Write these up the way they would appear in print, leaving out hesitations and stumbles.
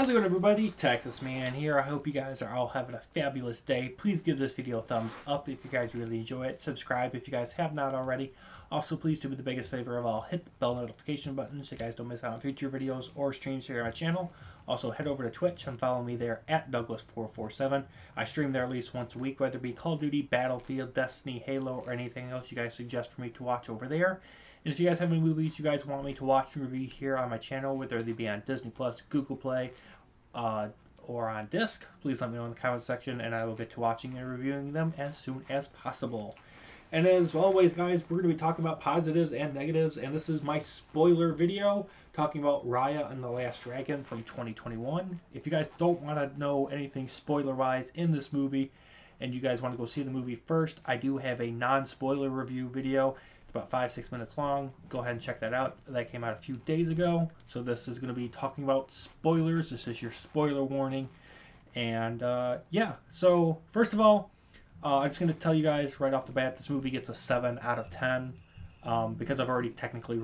How's it going, everybody? Texas Man here. I hope you guys are all having a fabulous day. Please give this video a thumbs up if you guys really enjoy it. Subscribe if you guys have not already. Also, please do me the biggest favor of all, hit the bell notification button so you guys don't miss out on future videos or streams here on my channel. Also, head over to Twitch and follow me there at Douglas447. I stream there at least once a week, whether it be Call of Duty, Battlefield, Destiny, Halo, or anything else you guys suggest for me to watch over there. And if you guys have any movies you guys want me to watch and review here on my channel, whether they be on Disney Plus, Google Play, or on disc, please let me know in the comments section, and I will get to watching and reviewing them as soon as possible. And as always, guys, we're going to be talking about positives and negatives, and this is my spoiler video talking about Raya and the Last Dragon from 2021. If you guys don't want to know anything spoiler-wise in this movie, and you guys want to go see the movie first, I do have a non-spoiler review video. About 5-6 minutes long. Go ahead and check that out. That came out a few days ago. So this is going to be talking about spoilers. This is your spoiler warning. And yeah, so first of all, I'm just going to tell you guys right off the bat, this movie gets a 7 out of 10. Because I've already technically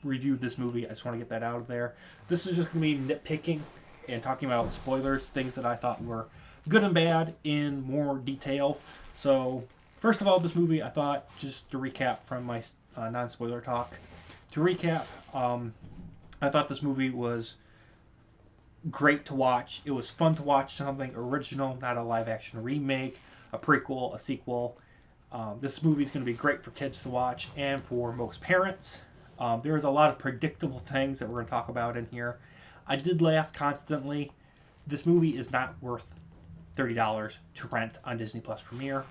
reviewed this movie, I just want to get that out of there. This is just going to be nitpicking and talking about spoilers, things that I thought were good and bad in more detail. So first of all, this movie, I thought, just to recap from my non-spoiler talk, I thought this movie was great to watch. It was fun to watch something original, not a live-action remake, a prequel, a sequel. This movie is going to be great for kids to watch and for most parents. There's a lot of predictable things that we're going to talk about in here. I did laugh constantly. This movie is not worth $30 to rent on Disney Plus Premiere.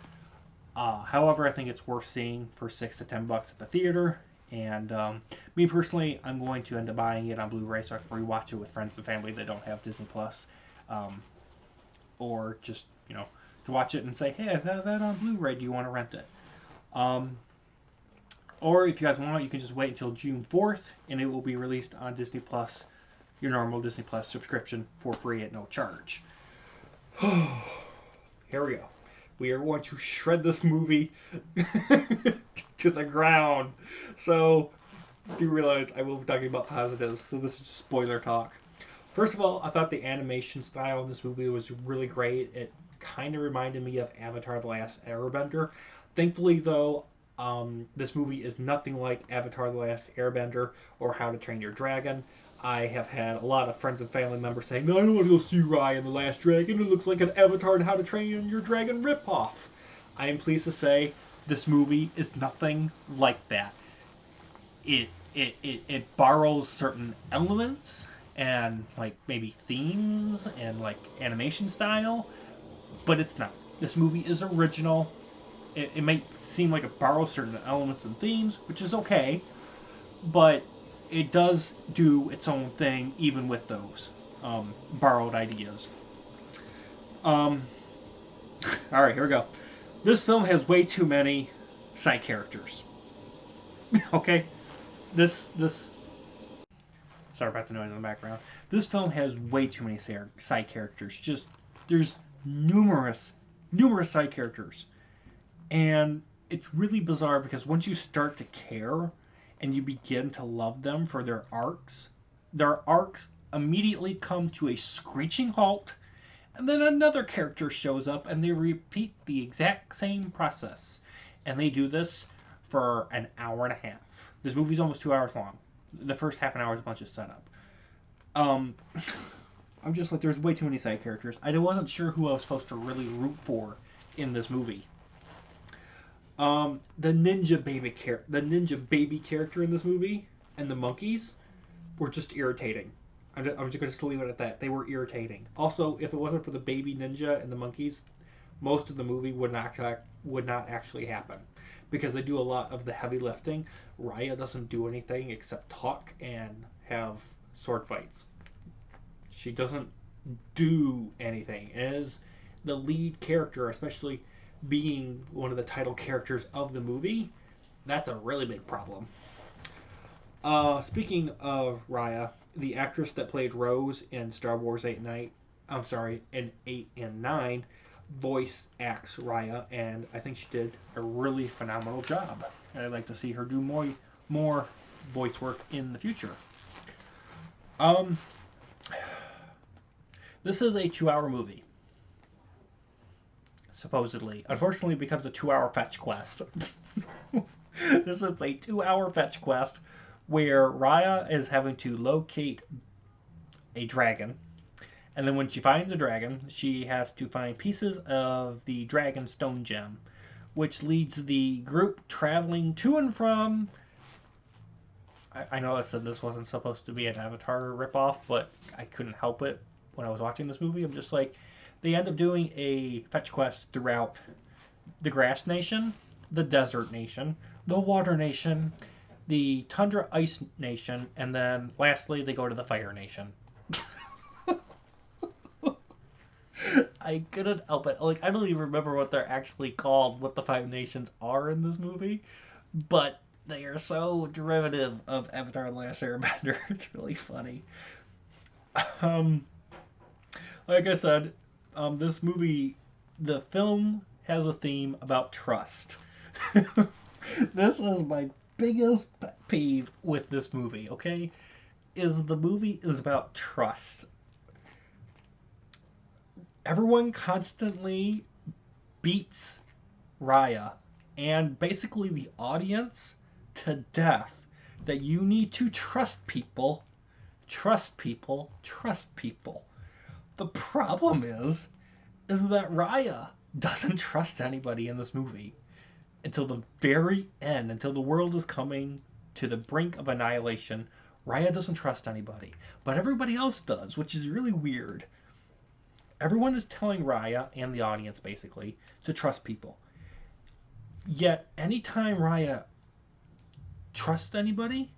However, I think it's worth seeing for $6 to $10 at the theater. And me personally, I'm going to end up buying it on Blu-ray so I can rewatch it with friends and family that don't have Disney Plus, or just to watch it and say, hey, I have that on Blu-ray. Do you want to rent it? Or if you guys want, you can just wait until June 4th, and it will be released on Disney Plus, your normal Disney Plus subscription, for free at no charge. Here we go. We are going to shred this movie to the ground. So, do realize I will be talking about positives, so this is just spoiler talk. First of all, I thought the animation style in this movie was really great. It kind of reminded me of Avatar: The Last Airbender. Thankfully, though, this movie is nothing like Avatar: The Last Airbender or How to Train Your Dragon. I have had a lot of friends and family members saying, no, I don't want to go see Raya and the Last Dragon. It looks like an Avatar and How to Train Your Dragon ripoff. I am pleased to say this movie is nothing like that. It borrows certain elements and like maybe themes and like animation style, but it's not. This movie is original. It may seem like it borrows certain elements and themes, which is okay, but it does do its own thing even with those borrowed ideas. Alright, here we go. This film has way too many side characters. Okay? Sorry about the noise in the background. This film has way too many side characters. There's numerous side characters. And it's really bizarre because once you start to care and you begin to love them for their arcs immediately come to a screeching halt, and then another character shows up and they repeat the exact same process. And they do this for an hour and a half. This movie's almost 2 hours long. The first half an hour is a bunch of setup. I'm just like, there's way too many side characters. I wasn't sure who I was supposed to really root for in this movie. The ninja baby character in this movie and the monkeys were just irritating. I'm just going to leave it at that. They were irritating. Also, if it wasn't for the baby ninja and the monkeys, most of the movie would not actually happen because they do a lot of the heavy lifting. Raya doesn't do anything except talk and have sword fights. She doesn't do anything. As the lead character, especially being one of the title characters of the movie, that's a really big problem. Speaking of Raya, the actress that played Rose in Star Wars 8 and 9 voice acts Raya, and I think she did a really phenomenal job. I'd like to see her do more voice work in the future. This is a 2-hour movie, supposedly. Unfortunately, it becomes a 2-hour fetch quest. This is a 2-hour fetch quest where Raya is having to locate a dragon. And then when she finds a dragon, she has to find pieces of the dragon stone gem, which leads the group traveling to and from. I know I said this wasn't supposed to be an Avatar ripoff, but I couldn't help it when I was watching this movie. I'm just like, they end up doing a fetch quest throughout the Grass Nation, the Desert Nation, the Water Nation, the Tundra Ice Nation, and then lastly they go to the Fire Nation. I couldn't help it. Like, I don't even remember what they're actually called, what the 5 nations are in this movie, but they are so derivative of Avatar: The Last Airbender. It's really funny. Um, like I said, this movie, the film has a theme about trust. This is my biggest pet peeve with this movie, okay? Is the movie is about trust. Everyone constantly beats Raya and basically the audience to death that you need to trust people, trust people, trust people. The problem is that Raya doesn't trust anybody in this movie until the very end, until the world is coming to the brink of annihilation. Raya doesn't trust anybody, but everybody else does, which is really weird. Everyone is telling Raya and the audience basically to trust people. Yet anytime Raya trusts anybody,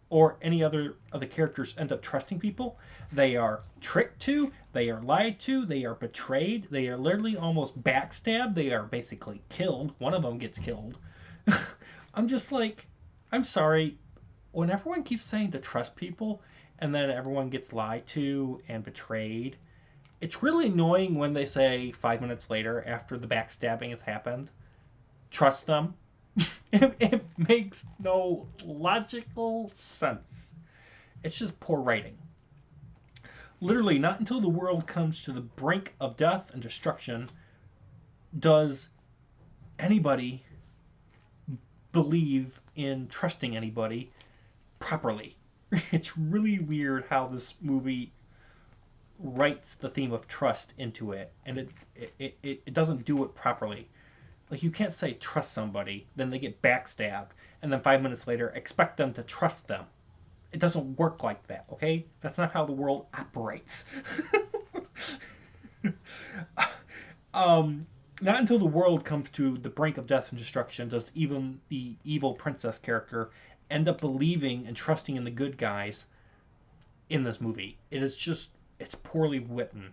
or any other of the characters end up trusting people, they are tricked to, they are lied to, they are betrayed, they are literally almost backstabbed, they are basically killed. One of them gets killed. I'm just like, I'm sorry. When everyone keeps saying to trust people and then everyone gets lied to and betrayed, it's really annoying when they say 5 minutes later, after the backstabbing has happened, trust them. It makes no logical sense. It's just poor writing. Literally, not until the world comes to the brink of death and destruction does anybody believe in trusting anybody properly. It's really weird how this movie writes the theme of trust into it, and it doesn't do it properly. Like, you can't say trust somebody, then they get backstabbed, and then 5 minutes later expect them to trust them. It doesn't work like that, okay? That's not how the world operates. Not until the world comes to the brink of death and destruction does even the evil princess character end up believing and trusting in the good guys in this movie. It is just, it's poorly written.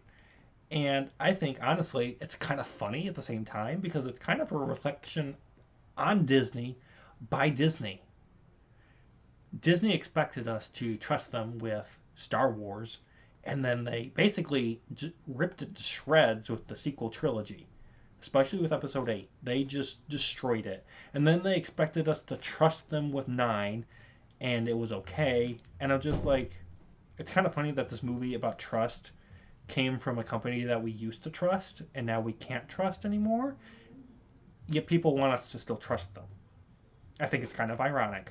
And I think, honestly, it's kind of funny at the same time because it's kind of a reflection on Disney by Disney. Disney expected us to trust them with Star Wars, and then they basically ripped it to shreds with the sequel trilogy, especially with Episode 8. They just destroyed it. And then they expected us to trust them with 9, and it was okay. And I'm just like, it's kind of funny that this movie about trust came from a company that we used to trust and now we can't trust anymore, yet people want us to still trust them. I think it's kind of ironic.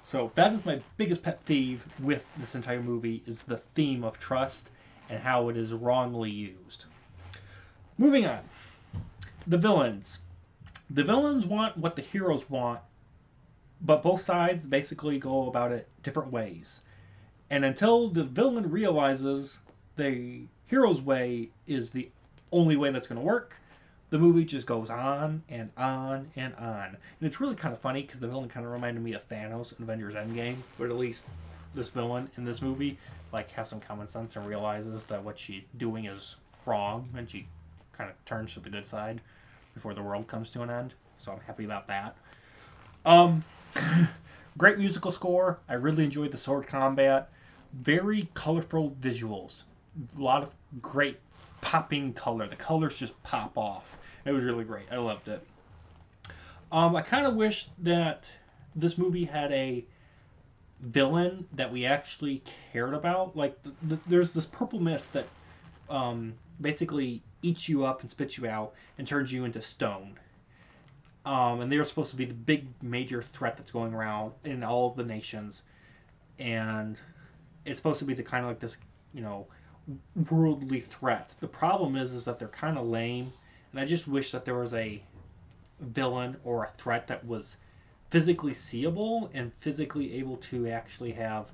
So that is my biggest pet peeve with this entire movie, is the theme of trust and how it is wrongly used. Moving on. The villains. The villains want what the heroes want, but both sides basically go about it different ways. And until the villain realizes the hero's way is the only way that's going to work, the movie just goes on and on and on. And it's really kind of funny because the villain kind of reminded me of Thanos in Avengers Endgame, but at least this villain in this movie like has some common sense and realizes that what she's doing is wrong, and she kind of turns to the good side before the world comes to an end. So I'm happy about that. Great musical score. I really enjoyed the sword combat. Very colorful visuals. A lot of great popping color. The colors just pop off. It was really great. I loved it. I kind of wish that this movie had a villain that we actually cared about. Like, there's this purple mist that basically eats you up and spits you out and turns you into stone. And they're supposed to be the big major threat that's going around in all of the nations. And it's supposed to be the kind of like this, you know, worldly threat. The problem is that they're kind of lame, and I just wish that there was a villain or a threat that was physically seeable and physically able to actually have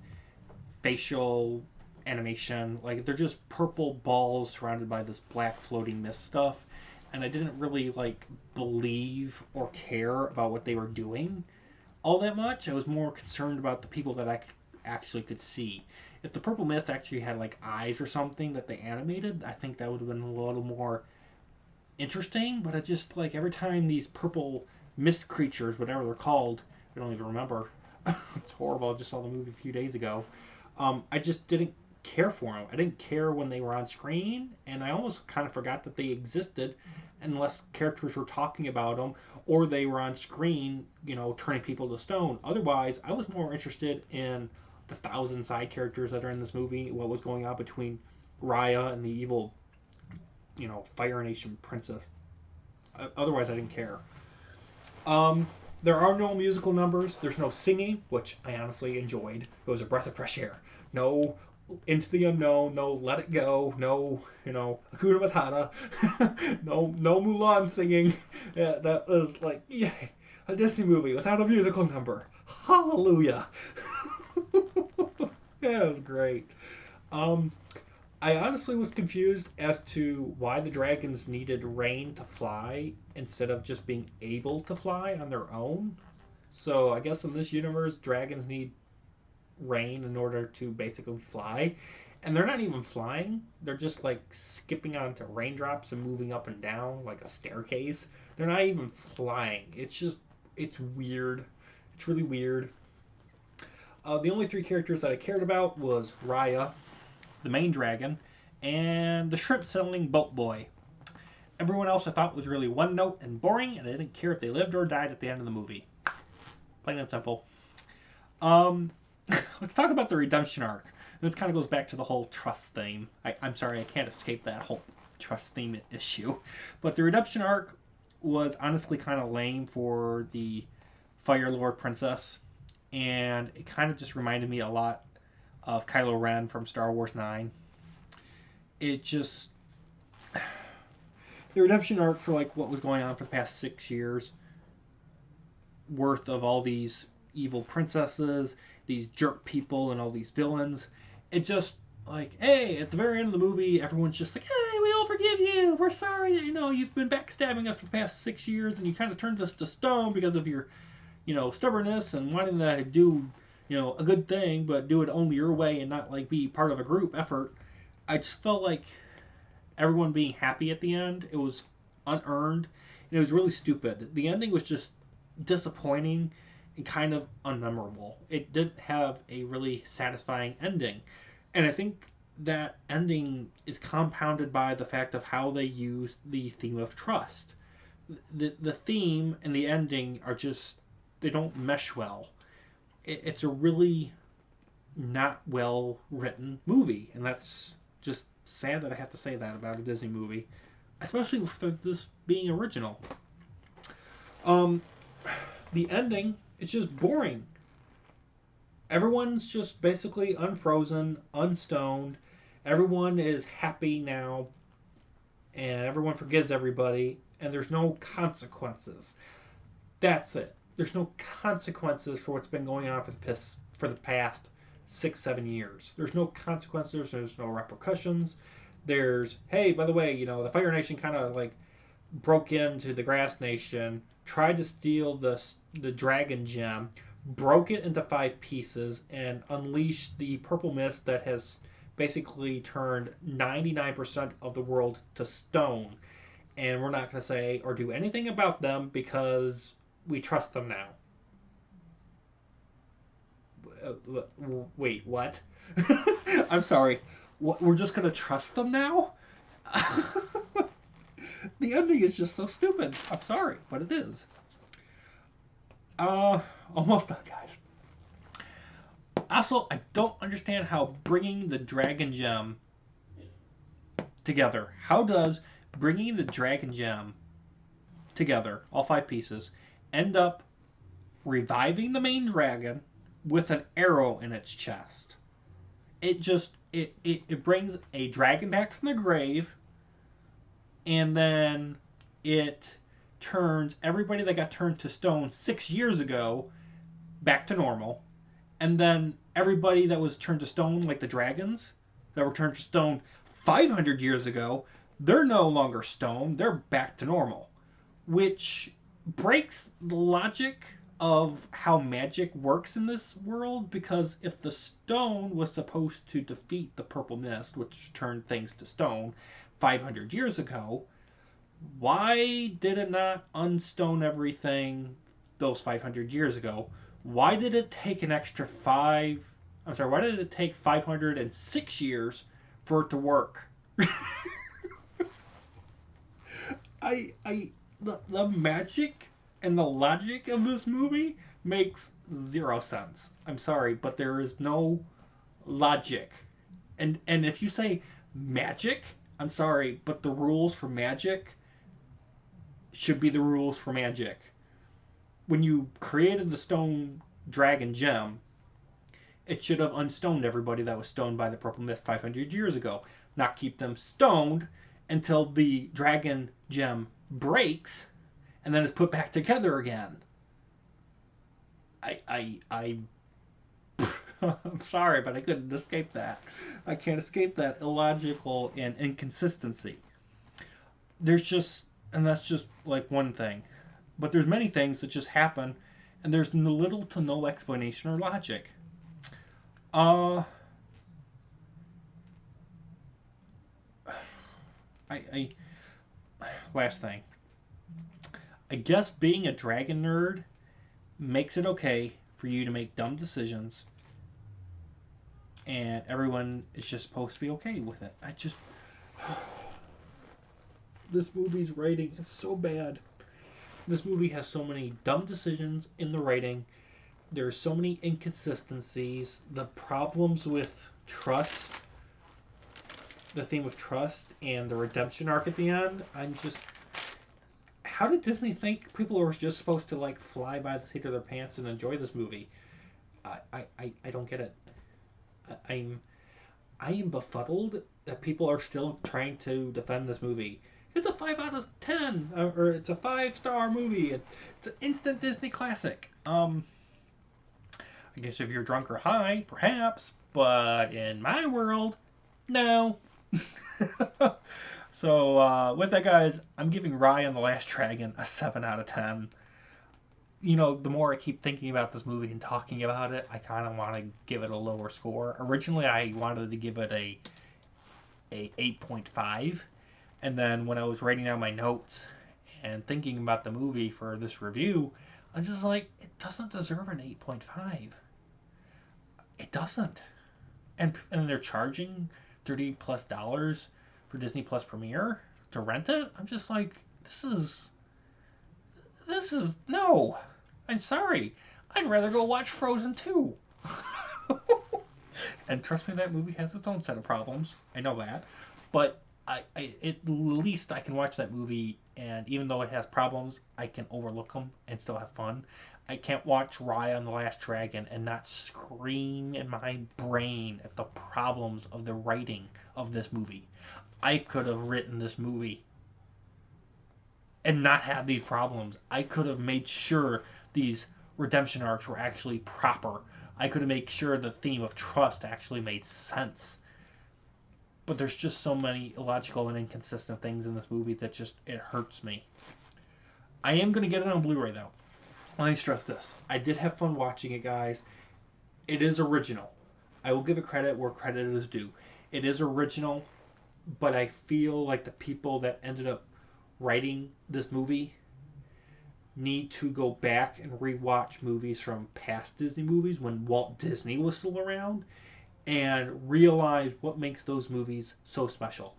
facial animation. Like, they're just purple balls surrounded by this black floating mist stuff, and I didn't really like believe or care about what they were doing all that much. I was more concerned about the people that I actually could see. If the purple mist actually had like eyes or something that they animated, I think that would have been a little more interesting. But I just like every time these purple mist creatures, whatever they're called, I don't even remember. It's horrible. I just saw the movie a few days ago. I just didn't care for them. I didn't care when they were on screen, and I almost kind of forgot that they existed unless characters were talking about them or they were on screen, you know, turning people to stone. Otherwise, I was more interested in the 1,000 side characters that are in this movie, what was going on between Raya and the evil, you know, Fire Nation princess. Otherwise, I didn't care. There are no musical numbers. There's no singing, which I honestly enjoyed. It was a breath of fresh air. No Into the Unknown, no Let It Go, no, you know, Hakuna Matata, no Mulan singing. Yeah, that was like, yay, a Disney movie without a musical number. Hallelujah. Yeah, it was great. Um, I honestly was confused as to why the dragons needed rain to fly instead of just being able to fly on their own. So I guess in this universe, dragons need rain in order to basically fly. And they're not even flying. They're just like skipping onto raindrops and moving up and down like a staircase. They're not even flying. It's weird. It's really weird. The only three characters that I cared about was Raya, the main dragon, and the shrimp selling boat boy. Everyone else I thought was really one note and boring, and I didn't care if they lived or died at the end of the movie. Plain and simple. Um, let's talk about the redemption arc. This kind of goes back to the whole trust theme. I'm sorry, I can't escape that whole trust theme issue. But the redemption arc was honestly kind of lame for the Fire Lord Princess, and it kind of just reminded me a lot of Kylo Ren from Star Wars 9. It just the redemption arc for like what was going on for the past 6 years worth of all these evil princesses, these jerk people, and all these villains. It just like, hey, at the very end of the movie, everyone's just like, hey, we all forgive you. We're sorry that, you know, you've been backstabbing us for the past 6 years, and you kind of turned us to stone because of your, you know, stubbornness and wanting to do, you know, a good thing, but do it only your way and not like be part of a group effort. I just felt like everyone being happy at the end, it was unearned, and it was really stupid. The ending was just disappointing and kind of unmemorable. It didn't have a really satisfying ending. And I think that ending is compounded by the fact of how they use the theme of trust. The theme and the ending are just, they don't mesh well. It's a really not well written movie, and that's just sad that I have to say that about a Disney movie, especially for this being original. Um, the ending, it's just boring. Everyone's just basically unfrozen, unstoned. Everyone is happy now, and everyone forgives everybody, and there's no consequences. That's it. There's no consequences for what's been going on for the past 6, 7 years. There's no consequences. There's no repercussions. There's, hey, by the way, you know, the Fire Nation kind of like broke into the Grass Nation, tried to steal the dragon gem, broke it into 5 pieces, and unleashed the purple mist that has basically turned 99% of the world to stone. And we're not going to say or do anything about them because we trust them now. Wait, what? I'm sorry. What, we're just going to trust them now? The ending is just so stupid. I'm sorry, but it is. Almost done, guys. Also, I don't understand how bringing the Dragon Gem together. How does bringing the Dragon Gem together, all 5 pieces, end up reviving the main dragon with an arrow in its chest? It brings a dragon back from the grave, and then it turns everybody that got turned to stone 6 years ago back to normal, and then everybody that was turned to stone, like the dragons that were turned to stone 500 years ago, they're no longer stone, they're back to normal, which breaks the logic of how magic works in this world, because if the stone was supposed to defeat the purple mist, which turned things to stone 500 years ago, why did it not unstone everything those 500 years ago? Why did it take an extra why did it take 506 years for it to work? The magic and the logic of this movie makes 0 sense. I'm sorry, but there is no logic. And if you say magic, I'm sorry, but the rules for magic should be the rules for magic. When you created the stone dragon gem, it should have unstoned everybody that was stoned by the purple mist 500 years ago, not keep them stoned until the dragon gem breaks and then is put back together again. I'm sorry, but I couldn't escape that. I can't escape that illogical and inconsistency. And that's just like one thing. But there's many things that just happen, and there's little to no explanation or logic. I last thing. I guess being a dragon nerd makes it okay for you to make dumb decisions, and everyone is just supposed to be okay with it. This movie's writing is so bad. This movie has so many dumb decisions in the writing. There's so many inconsistencies. The problems with trust, the theme of trust, and the redemption arc at the end. How did Disney think people were just supposed to like fly by the seat of their pants and enjoy this movie? I don't get it. I am befuddled that people are still trying to defend this movie. It's a 5 out of 10, or it's a 5-star movie. It's an instant Disney classic. I guess if you're drunk or high, perhaps, but in my world, no. So with that, guys, I'm giving Raya and the Last Dragon a 7 out of 10. You know, the more I keep thinking about this movie and talking about it, I kind of want to give it a lower score. Originally, I wanted to give it a 8.5. And then when I was writing down my notes and thinking about the movie for this review, I'm just like, it doesn't deserve an 8.5. It doesn't. And they're charging $30+ for Disney Plus Premiere to rent it. I'm just like, this is no. I'm sorry. I'd rather go watch Frozen 2. And trust me, that movie has its own set of problems. I know that. But at least I can watch that movie, and even though it has problems, I can overlook them and still have fun. I can't watch Raya and the Last Dragon and not scream in my brain at the problems of the writing of this movie. I could have written this movie and not have these problems. I could have made sure these redemption arcs were actually proper. I could have made sure the theme of trust actually made sense. But there's just so many illogical and inconsistent things in this movie that it hurts me. I am going to get it on Blu-ray, though. Let me stress this. I did have fun watching it, guys. It is original. I will give it credit where credit is due. It is original, but I feel like the people that ended up writing this movie need to go back and rewatch movies from past Disney movies when Walt Disney was still around, and realize what makes those movies so special.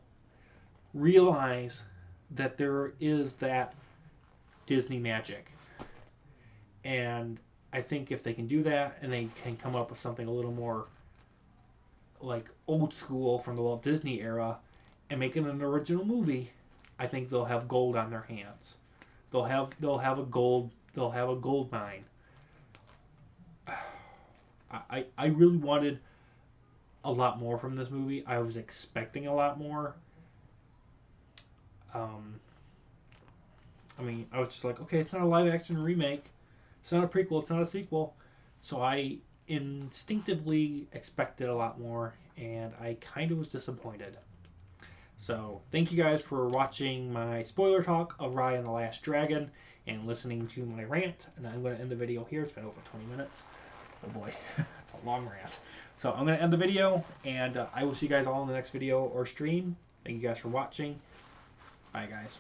Realize that there is that Disney magic. And I think if they can do that and they can come up with something a little more like old school from the Walt Disney era and make it an original movie, I think they'll have gold on their hands. They'll have a gold mine. I really wanted a lot more from this movie. I was expecting a lot more. Um, I mean, I was just like, okay, it's not a live action remake. It's not a prequel. It's not a sequel. So I instinctively expected a lot more, and I kind of was disappointed. So thank you guys for watching my spoiler talk of Raya and the Last Dragon and listening to my rant. And I'm going to end the video here. It's been over 20 minutes. Oh boy, that's a long rant. So I'm going to end the video, and I will see you guys all in the next video or stream. Thank you guys for watching. Bye, guys.